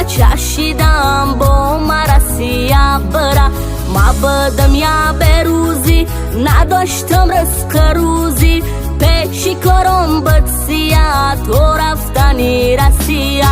چشیدم با مرسی برا ما بدم یا بروزی نداشتم رزق روزی پیشی کارم بدسیا تو رفتنی رسیا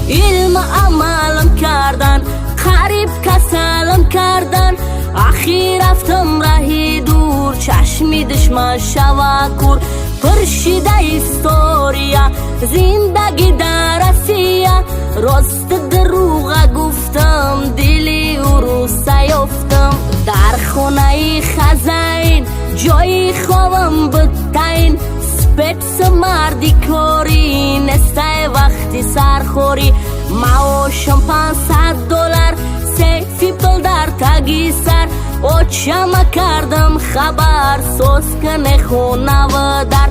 علم عملم کردن قریب کسلم کردن اخی رفتم راهی دور چشمی دشمن شوا کور پرشیده ایستوریا زندگی در رسیا راست دروغ گفتم دلی او رو سیفتم در خونه خزین جای خوابم بتاین سپیتس مردی کوری نسته وقتی سرخوری معاشم $500 سیفی پل در تگی سر اوچم کردم خبر سوز کنه خونه و در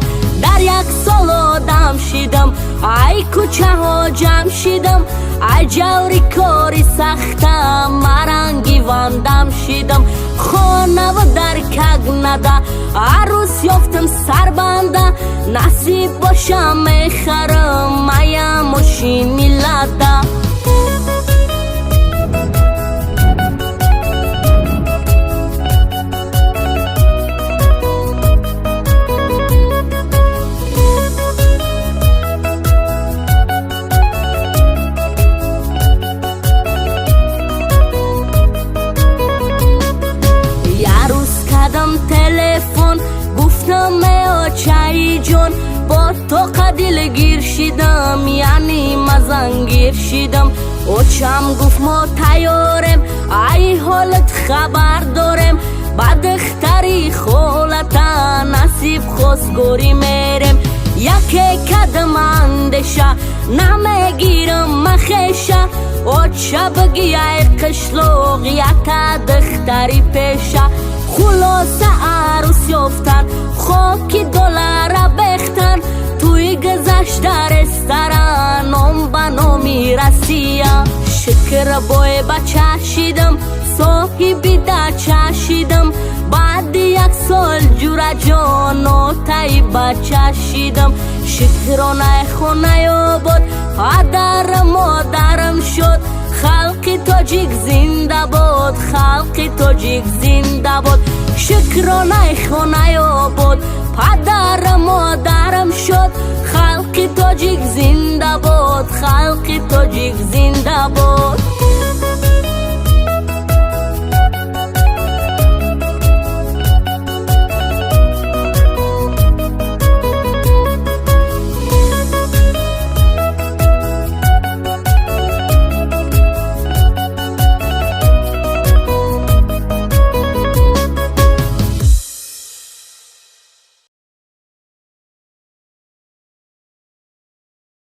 یک سال آدم شیدم ای کوچه ها جمع شیدم ای جوری کاری سختم مرنگی واندم شیدم خانه و در کگ نده عروس یافتم سربنده نصیب باشم میخرم میم ماشین میلده تلفن گفتم چای جون با تو قدیل گیر شیدم یعنی مزنگیر شیدم اوچم گفت ما تیارم ای حالت خبر دارم بعد اختری خولتا نصیب خواستگوری میرم یکی کدم اندشه نمیگیرم مخیشه اوچه بگی ای قشلوق یکا دختری پیشه خلاصه عروس یافتن خاکی $1 بختن توی گذشت رستوران نام به نامی رسیا شکر بای بچه شیدم صاحبی دچه شیدم بعد یک سال جور جان و تای بچه شیدم شکرانه خونه آباد پدر مادرم شد خلق تاجیک زنده باد خلق تاجیک زنده باد شکرانه خانه آباد پدر مادرم شد خلق تاجیک زنده باد خلق تاجیک زنده باد